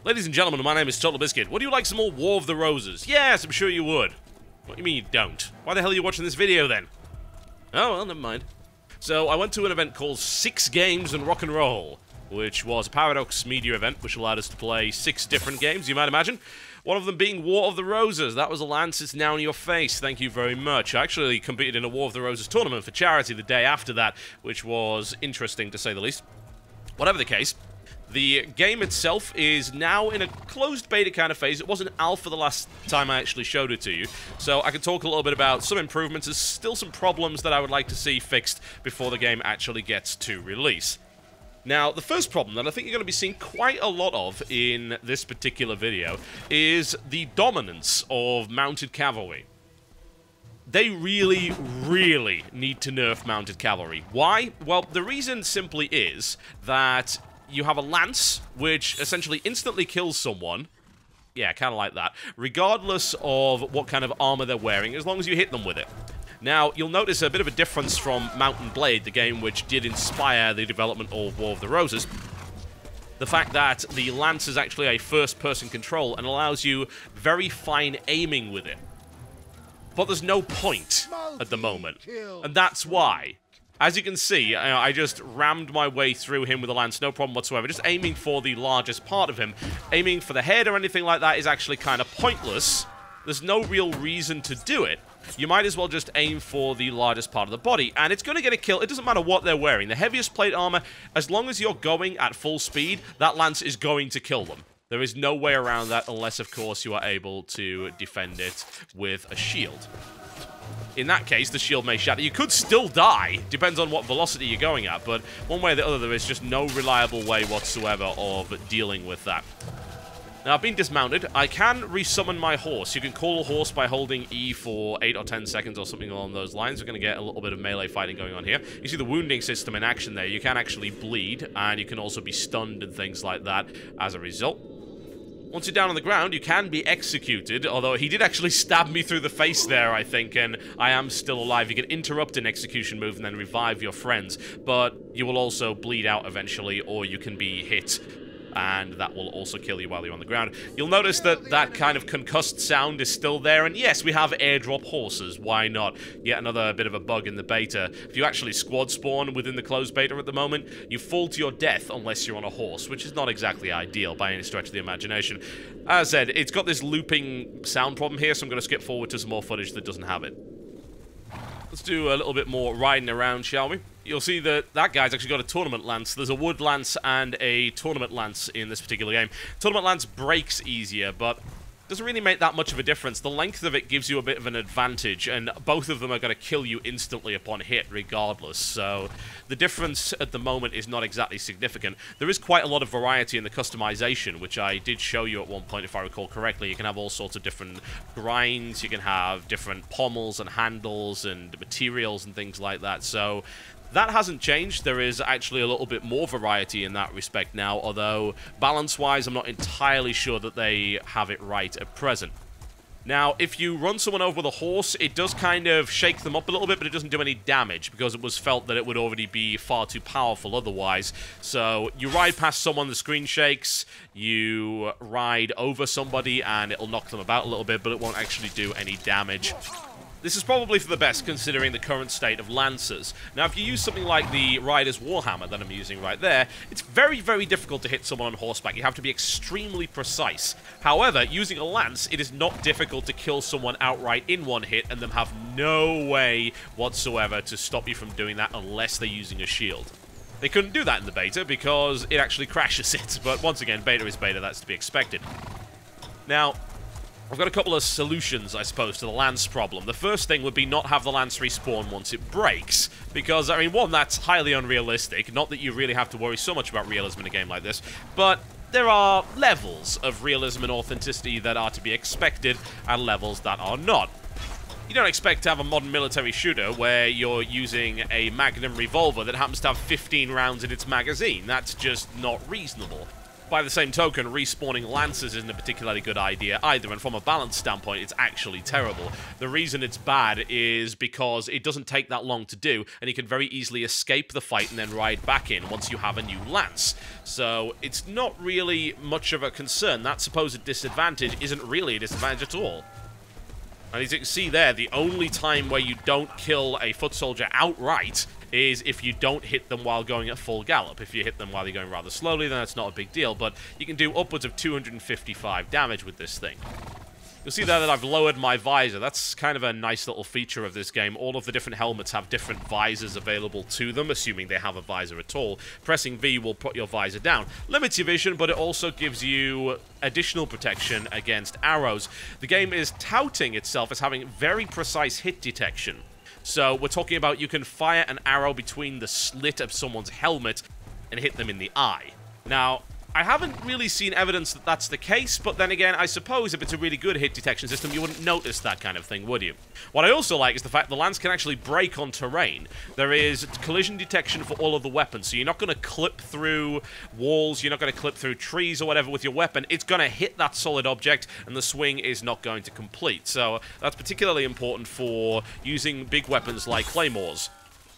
Ladies and gentlemen, my name is TotalBiscuit. Would you like some more War of the Roses? Yes, I'm sure you would. What do you mean you don't? Why the hell are you watching this video then? Oh, well, never mind. So, I went to an event called 6 Games and Rock and Roll, which was a Paradox Media event, which allowed us to play 6 different games, you might imagine. One of them being War of the Roses. That was a lance, it's now in your face. Thank you very much. I actually competed in a War of the Roses tournament for charity the day after that, which was interesting to say the least. Whatever the case, the game itself is now in a closed beta kind of phase. It wasn't alpha the last time I actually showed it to you, so I can talk a little bit about some improvements. There's still some problems that I would like to see fixed before the game actually gets to release. Now, the first problem that I think you're going to be seeing quite a lot of in this particular video is the dominance of mounted cavalry. They really, really need to nerf mounted cavalry. Why? Well, the reason simply is that you have a lance, which essentially instantly kills someone. Yeah, kind of like that. Regardless of what kind of armor they're wearing, as long as you hit them with it. Now, you'll notice a bit of a difference from Mount and Blade, the game which did inspire the development of War of the Roses. The fact that the lance is actually a first-person control and allows you very fine aiming with it. But there's no point at the moment, and that's why. As you can see, I just rammed my way through him with a lance, no problem whatsoever. Just aiming for the largest part of him. Aiming for the head or anything like that is actually kind of pointless. There's no real reason to do it. You might as well just aim for the largest part of the body, and it's going to get a kill. It doesn't matter what they're wearing. The heaviest plate armor, as long as you're going at full speed, that lance is going to kill them. There is no way around that unless, of course, you are able to defend it with a shield. In that case, the shield may shatter. You could still die, depends on what velocity you're going at, but one way or the other, there is just no reliable way whatsoever of dealing with that. Now, I've been dismounted. I can resummon my horse. You can call a horse by holding E for 8 or 10 seconds or something along those lines. We're going to get a little bit of melee fighting going on here. You see the wounding system in action there. You can actually bleed, and you can also be stunned and things like that as a result. Once you're down on the ground, you can be executed, although he did actually stab me through the face there, I think, and I am still alive. You can interrupt an execution move and then revive your friends, but you will also bleed out eventually, or you can be hit, and that will also kill you while you're on the ground. You'll notice that that kind of concussed sound is still there, and yes, we have airdrop horses, why not? Yet another bit of a bug in the beta. If you actually squad spawn within the closed beta at the moment, you fall to your death unless you're on a horse, which is not exactly ideal by any stretch of the imagination. As I said, it's got this looping sound problem here, so I'm going to skip forward to some more footage that doesn't have it. Let's do a little bit more riding around, shall we? You'll see that that guy's actually got a tournament lance. There's a wood lance and a tournament lance in this particular game. Tournament lance breaks easier, but doesn't really make that much of a difference. The length of it gives you a bit of an advantage, and both of them are going to kill you instantly upon hit regardless. So the difference at the moment is not exactly significant. There is quite a lot of variety in the customization, which I did show you at one point if I recall correctly. You can have all sorts of different grinds, you can have different pommels and handles and materials and things like that. So that hasn't changed. There is actually a little bit more variety in that respect now, although balance-wise, I'm not entirely sure that they have it right at present. Now, if you run someone over with a horse, it does kind of shake them up a little bit, but it doesn't do any damage, because it was felt that it would already be far too powerful otherwise. So, you ride past someone, the screen shakes, you ride over somebody, and it'll knock them about a little bit, but it won't actually do any damage. This is probably for the best, considering the current state of lancers. Now, if you use something like the Rider's Warhammer that I'm using right there, it's very, very difficult to hit someone on horseback. You have to be extremely precise. However, using a lance, it is not difficult to kill someone outright in one hit, and them have no way whatsoever to stop you from doing that unless they're using a shield. They couldn't do that in the beta because it actually crashes it, but once again, beta is beta, that's to be expected. Now, I've got a couple of solutions, I suppose, to the lance problem. The first thing would be not have the lance respawn once it breaks, because, I mean, one, that's highly unrealistic. Not that you really have to worry so much about realism in a game like this, but there are levels of realism and authenticity that are to be expected, and levels that are not. You don't expect to have a modern military shooter where you're using a Magnum revolver that happens to have 15 rounds in its magazine. That's just not reasonable. By the same token, respawning Lancers isn't a particularly good idea either, and from a balance standpoint, it's actually terrible. The reason it's bad is because it doesn't take that long to do, and you can very easily escape the fight and then ride back in once you have a new Lance. So it's not really much of a concern. That supposed disadvantage isn't really a disadvantage at all. And as you can see there, the only time where you don't kill a foot soldier outright is if you don't hit them while going at full gallop. If you hit them while you're going rather slowly, then that's not a big deal, but you can do upwards of 255 damage with this thing. You'll see there that I've lowered my visor. That's kind of a nice little feature of this game. All of the different helmets have different visors available to them, assuming they have a visor at all. Pressing V will put your visor down. Limits your vision, but it also gives you additional protection against arrows. The game is touting itself as having very precise hit detection. So we're talking about you can fire an arrow between the slit of someone's helmet and hit them in the eye. Now, I haven't really seen evidence that that's the case, but then again, I suppose if it's a really good hit detection system, you wouldn't notice that kind of thing, would you? What I also like is the fact the Lance can actually break on terrain. There is collision detection for all of the weapons, so you're not going to clip through walls, you're not going to clip through trees or whatever with your weapon. It's going to hit that solid object, and the swing is not going to complete. So that's particularly important for using big weapons like claymores.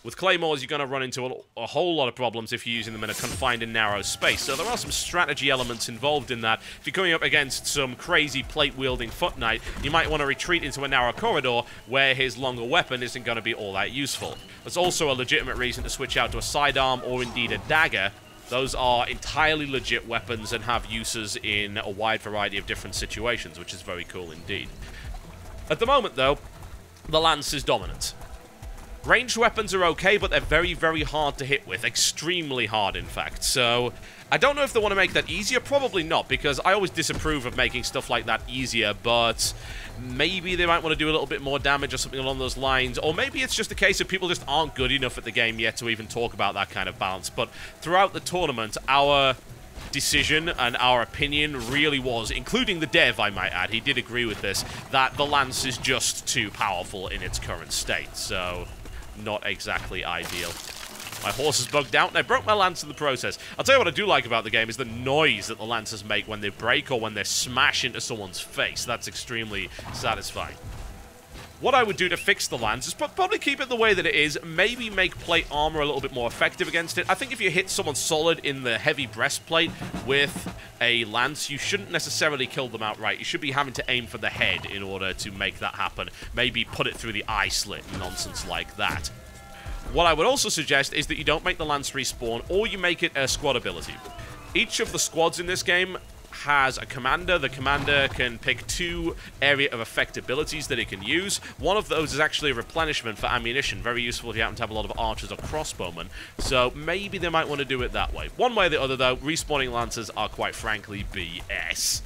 With claymores, you're going to run into a whole lot of problems if you're using them in a confined and narrow space. So there are some strategy elements involved in that. If you're coming up against some crazy plate-wielding foot knight, you might want to retreat into a narrow corridor where his longer weapon isn't going to be all that useful. There's also a legitimate reason to switch out to a sidearm or indeed a dagger. Those are entirely legit weapons and have uses in a wide variety of different situations, which is very cool indeed. At the moment, though, the Lance is dominant. Ranged weapons are okay, but they're very, very hard to hit with. Extremely hard, in fact. So, I don't know if they want to make that easier. Probably not, because I always disapprove of making stuff like that easier, but maybe they might want to do a little bit more damage or something along those lines. Or maybe it's just a case of people just aren't good enough at the game yet to even talk about that kind of balance. But throughout the tournament, our decision and our opinion really was, including the dev, I might add, he did agree with this, that the Lance is just too powerful in its current state. So, not exactly ideal. My horse is bugged out, and I broke my lance in the process. I'll tell you what I do like about the game is the noise that the lances make when they break or when they smash into someone's face. That's extremely satisfying. What I would do to fix the lance is probably keep it the way that it is, maybe make plate armor a little bit more effective against it. I think if you hit someone solid in the heavy breastplate with a lance, you shouldn't necessarily kill them outright. You should be having to aim for the head in order to make that happen. Maybe put it through the eye slit, nonsense like that. What I would also suggest is that you don't make the lance respawn, or you make it a squad ability. Each of the squads in this game has a commander. The commander can pick 2 area of effect abilities that it can use. One of those is actually a replenishment for ammunition. Very useful if you happen to have a lot of archers or crossbowmen. So maybe they might want to do it that way. One way or the other, though, respawning lancers are quite frankly BS.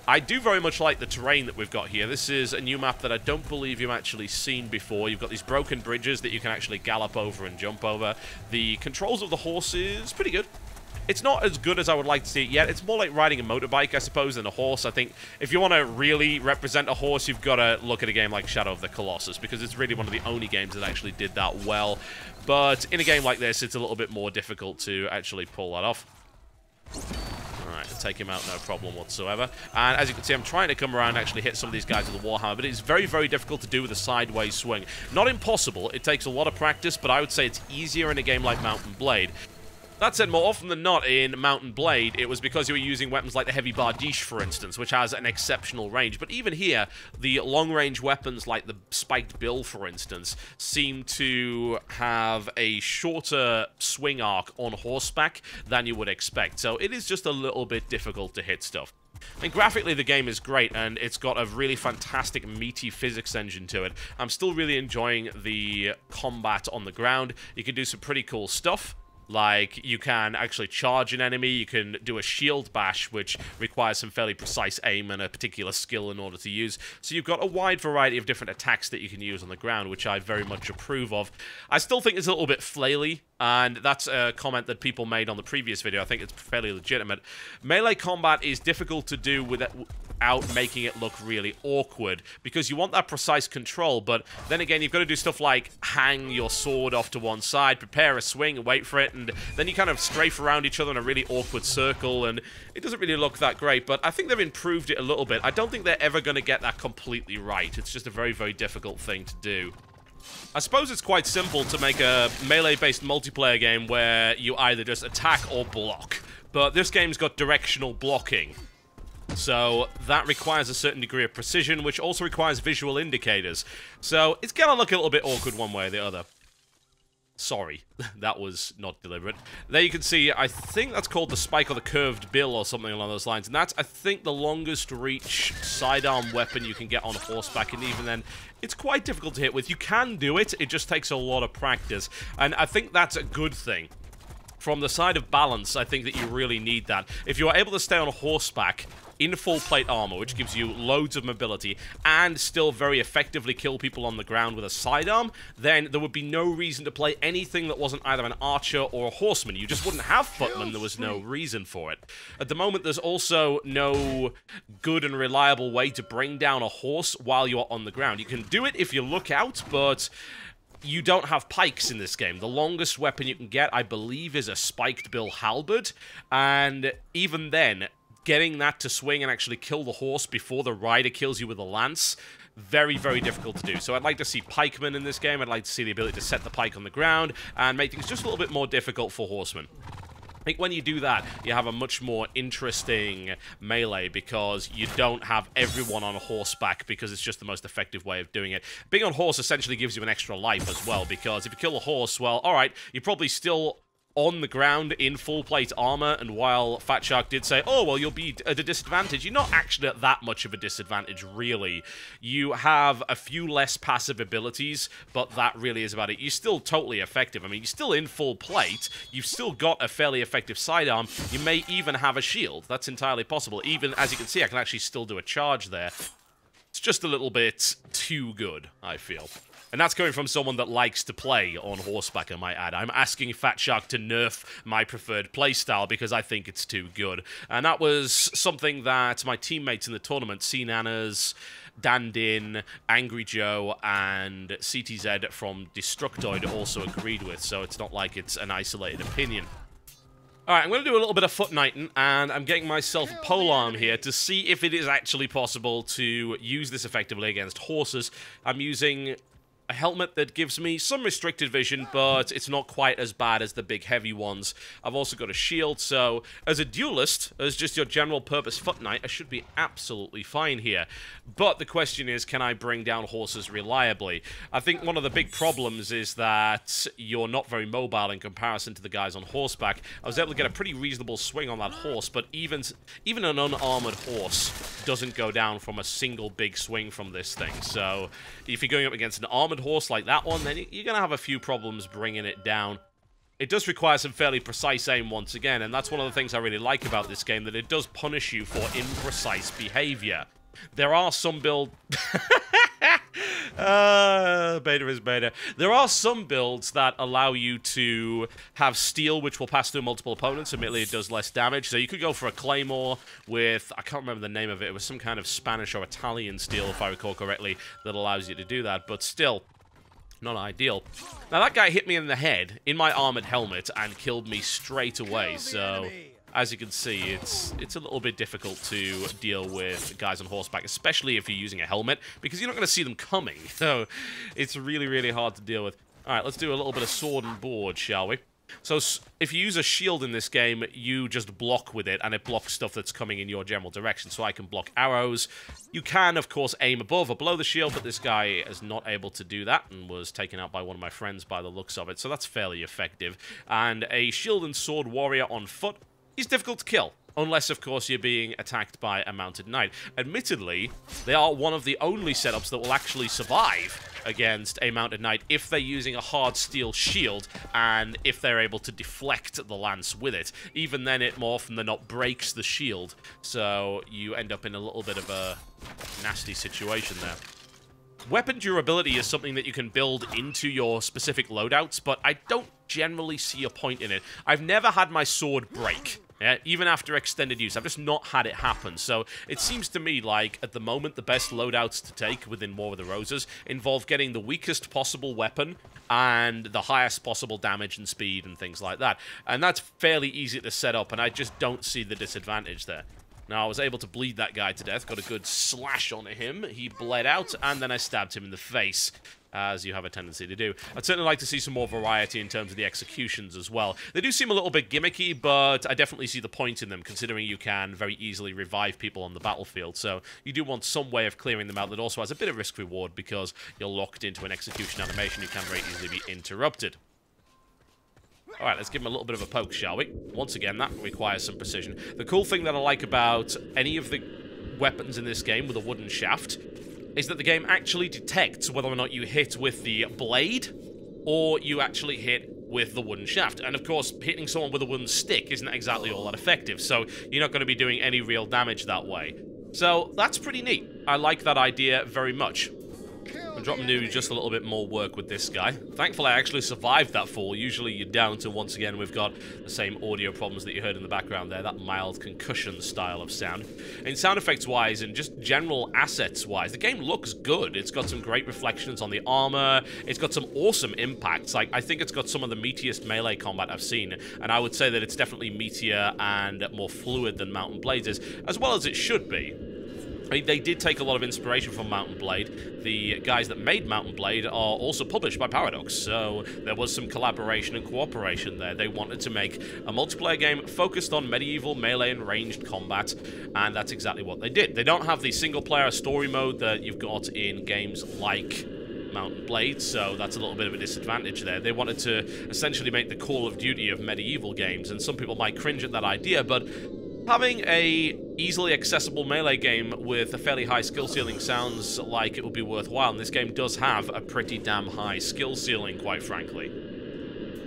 I do very much like the terrain that we've got here. This is a new map that I don't believe you've actually seen before. You've got these broken bridges that you can actually gallop over and jump over. The controls of the horse is pretty good. It's not as good as I would like to see it yet. It's more like riding a motorbike, I suppose, than a horse. I think if you want to really represent a horse, you've got to look at a game like Shadow of the Colossus, because it's really one of the only games that actually did that well. But in a game like this, it's a little bit more difficult to actually pull that off. Alright, take him out, no problem whatsoever. And as you can see, I'm trying to come around and actually hit some of these guys with the Warhammer, but it's very, very difficult to do with a sideways swing. Not impossible, it takes a lot of practice, but I would say it's easier in a game like Mount and Blade. That said, more often than not in Mount and Blade, it was because you were using weapons like the Heavy Bardiche, for instance, which has an exceptional range. But even here, the long-range weapons like the Spiked Bill, for instance, seem to have a shorter swing arc on horseback than you would expect. So it is just a little bit difficult to hit stuff. And graphically, the game is great, and it's got a really fantastic, meaty physics engine to it. I'm still really enjoying the combat on the ground. You can do some pretty cool stuff. Like, you can actually charge an enemy, you can do a shield bash, which requires some fairly precise aim and a particular skill in order to use. So you've got a wide variety of different attacks that you can use on the ground, which I very much approve of. I still think it's a little bit flaily And that's a comment that people made on the previous video. I think it's fairly legitimate. Melee combat is difficult to do without making it look really awkward, because you want that precise control, but then again, you've got to do stuff like hang your sword off to one side, prepare a swing, and wait for it, and then you kind of strafe around each other in a really awkward circle, and it doesn't really look that great, but I think they've improved it a little bit. I don't think they're ever going to get that completely right. It's just a very, very difficult thing to do. I suppose it's quite simple to make a melee-based multiplayer game where you either just attack or block. But this game's got directional blocking. So that requires a certain degree of precision, which also requires visual indicators. So it's gonna look a little bit awkward one way or the other. Sorry, that was not deliberate. There you can see, I think that's called the spike or the curved bill or something along those lines. And that's, I think, the longest reach sidearm weapon you can get on horseback. And even then, it's quite difficult to hit with. You can do it, it just takes a lot of practice. And I think that's a good thing. From the side of balance, I think that you really need that. If you are able to stay on horseback in full plate armor, which gives you loads of mobility, and still very effectively kill people on the ground with a sidearm, then there would be no reason to play anything that wasn't either an archer or a horseman. You just wouldn't have footmen, there was no reason for it. At the moment, there's also no good and reliable way to bring down a horse while you're on the ground. You can do it if you look out, but you don't have pikes in this game. The longest weapon you can get, I believe, is a spiked bill halberd, and even then, getting that to swing and actually kill the horse before the rider kills you with a lance, very, very difficult to do. So I'd like to see pikemen in this game. I'd like to see the ability to set the pike on the ground and make things just a little bit more difficult for horsemen. I think when you do that, you have a much more interesting melee, because you don't have everyone on a horseback, because it's just the most effective way of doing it. Being on horse essentially gives you an extra life as well, because if you kill a horse, well, alright, you're probably still on the ground in full plate armor, and while Fat Shark did say, oh, well, you'll be at a disadvantage, you're not actually at that much of a disadvantage, really. You have a few less passive abilities, but that really is about it. You're still totally effective. I mean, you're still in full plate, you've still got a fairly effective sidearm, you may even have a shield. That's entirely possible. Even, as you can see, I can actually still do a charge there. It's just a little bit too good, I feel. And that's coming from someone that likes to play on horseback, I might add. I'm asking Fat Shark to nerf my preferred playstyle because I think it's too good. And that was something that my teammates in the tournament, C-Nanas, Dan Din, Angry Joe, and CTZ from Destructoid also agreed with, so it's not like it's an isolated opinion. Alright, I'm going to do a little bit of foot knighting, and I'm getting myself a polearm here to see if it is actually possible to use this effectively against horses. I'm using a helmet that gives me some restricted vision, but it's not quite as bad as the big heavy ones. I've also got a shield, so as a duelist, as just your general purpose foot knight, I should be absolutely fine here. But the question is, can I bring down horses reliably? I think one of the big problems is that you're not very mobile in comparison to the guys on horseback. I was able to get a pretty reasonable swing on that horse, but even an unarmored horse doesn't go down from a single big swing from this thing. So if you're going up against an armored horse like that one, then you're going to have a few problems bringing it down. It does require some fairly precise aim once again, and that's one of the things I really like about this game, that it does punish you for imprecise behavior. There are some builds... beta is beta. There are some builds that allow you to have steel, which will pass through multiple opponents. Admittedly, it does less damage. So you could go for a claymore with, I can't remember the name of it. It was some kind of Spanish or Italian steel, if I recall correctly, that allows you to do that. But still, not ideal. Now, that guy hit me in the head in my armored helmet and killed me straight away. So as you can see, it's a little bit difficult to deal with guys on horseback, especially if you're using a helmet, because you're not going to see them coming. So it's really, really hard to deal with. All right, let's do a little bit of sword and board, shall we? So if you use a shield in this game, you just block with it, and it blocks stuff that's coming in your general direction. So I can block arrows. You can, of course, aim above or below the shield, but this guy is not able to do that and was taken out by one of my friends by the looks of it. So that's fairly effective. And a shield and sword warrior on foot is difficult to kill, unless, of course, you're being attacked by a mounted knight. Admittedly, they are one of the only setups that will actually survive against a mounted knight if they're using a hard steel shield and if they're able to deflect the lance with it. Even then, it more often than not breaks the shield, so you end up in a little bit of a nasty situation there. Weapon durability is something that you can build into your specific loadouts, but I don't generally see a point in it. I've never had my sword break. Yeah, even after extended use, I've just not had it happen. So it seems to me like, at the moment, the best loadouts to take within War of the Roses involve getting the weakest possible weapon and the highest possible damage and speed and things like that. And that's fairly easy to set up, and I just don't see the disadvantage there. Now, I was able to bleed that guy to death, got a good slash on him, he bled out, and then I stabbed him in the face, as you have a tendency to do. I'd certainly like to see some more variety in terms of the executions as well. They do seem a little bit gimmicky, but I definitely see the point in them, considering you can very easily revive people on the battlefield. So you do want some way of clearing them out that also has a bit of risk-reward, because you're locked into an execution animation. You can very easily be interrupted. Alright, let's give him a little bit of a poke, shall we? Once again, that requires some precision. The cool thing that I like about any of the weapons in this game with a wooden shaft is that the game actually detects whether or not you hit with the blade or you actually hit with the wooden shaft. And of course, hitting someone with a wooden stick isn't exactly all that effective, so you're not going to be doing any real damage that way. So that's pretty neat. I like that idea very much. I'm dropping to just a little bit more work with this guy. Thankfully, I actually survived that fall. Usually you're down to, once again, we've got the same audio problems that you heard in the background there, that mild concussion style of sound. In sound effects-wise and just general assets-wise, the game looks good. It's got some great reflections on the armor. It's got some awesome impacts. Like, I think it's got some of the meatiest melee combat I've seen, and I would say that it's definitely meatier and more fluid than Mount & Blade's is, as well as it should be. I mean, they did take a lot of inspiration from Mount & Blade. The guys that made Mount & Blade are also published by Paradox, so there was some collaboration and cooperation there. They wanted to make a multiplayer game focused on medieval melee and ranged combat, and that's exactly what they did. They don't have the single-player story mode that you've got in games like Mount & Blade, so that's a little bit of a disadvantage there. They wanted to essentially make the Call of Duty of medieval games, and some people might cringe at that idea, but having a easily accessible melee game with a fairly high skill ceiling sounds like it would be worthwhile, and this game does have a pretty damn high skill ceiling, quite frankly.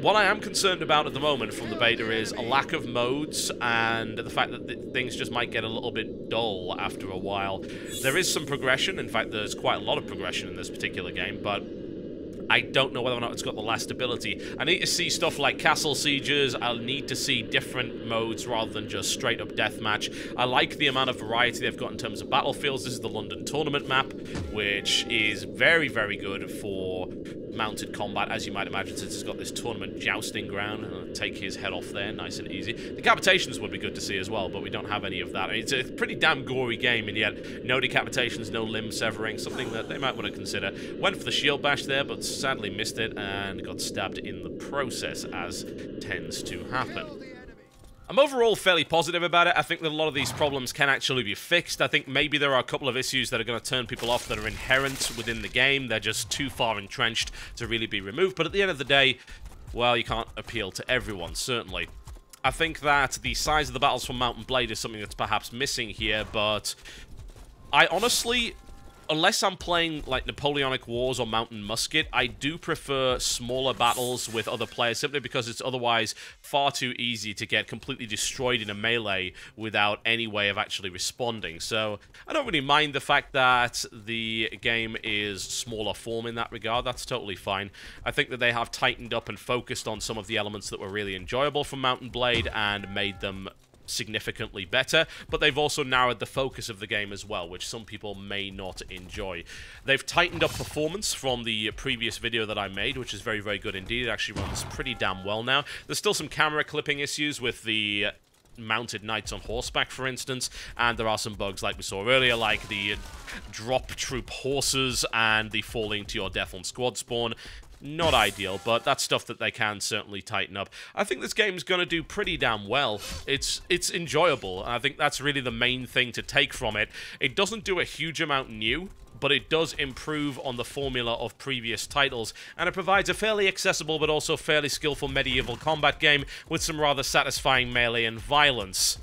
What I am concerned about at the moment from the beta is a lack of modes and the fact that things just might get a little bit dull after a while. There is some progression. In fact, there's quite a lot of progression in this particular game, but I don't know whether or not it's got the last ability. I need to see stuff like castle sieges. I'll need to see different modes rather than just straight up deathmatch. I like the amount of variety they've got in terms of battlefields. This is the London tournament map, which is very, very good for mounted combat, as you might imagine, since it's got this tournament jousting ground. I'll take his head off there, nice and easy. Decapitations would be good to see as well, but we don't have any of that. I mean, it's a pretty damn gory game, and yet no decapitations, no limb severing, something that they might want to consider. Went for the shield bash there, but sadly missed it and got stabbed in the process, as tends to happen. I'm overall fairly positive about it. I think that a lot of these problems can actually be fixed. I think maybe there are a couple of issues that are going to turn people off that are inherent within the game. They're just too far entrenched to really be removed. But at the end of the day, well, you can't appeal to everyone, certainly. I think that the size of the battles from Mount & Blade is something that's perhaps missing here, but I honestly, unless I'm playing like Napoleonic Wars or Mountain Musket, I do prefer smaller battles with other players, simply because it's otherwise far too easy to get completely destroyed in a melee without any way of actually responding. So I don't really mind the fact that the game is smaller form in that regard. That's totally fine. I think that they have tightened up and focused on some of the elements that were really enjoyable from Mount & Blade and made them significantly better, but they've also narrowed the focus of the game as well, which some people may not enjoy. They've tightened up performance from the previous video that I made, which is very, very good indeed. It actually runs pretty damn well now. There's still some camera clipping issues with the mounted knights on horseback, for instance, and there are some bugs like we saw earlier, like the drop troop horses and the falling to your death on squad spawn. Not ideal, but that's stuff that they can certainly tighten up. I think this game's going to do pretty damn well. It's enjoyable, and I think that's really the main thing to take from it. It doesn't do a huge amount new, but it does improve on the formula of previous titles, and it provides a fairly accessible but also fairly skillful medieval combat game with some rather satisfying melee and violence.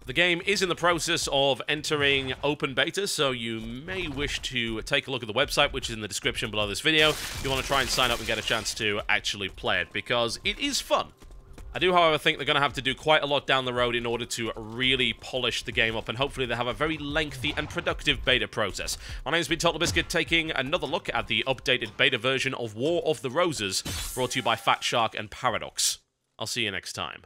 The game is in the process of entering open beta, so you may wish to take a look at the website, which is in the description below this video, if you want to try and sign up and get a chance to actually play it, because it is fun. I do, however, think they're going to have to do quite a lot down the road in order to really polish the game up, and hopefully they have a very lengthy and productive beta process. My name's been TotalBiscuit, taking another look at the updated beta version of War of the Roses, brought to you by Fat Shark and Paradox. I'll see you next time.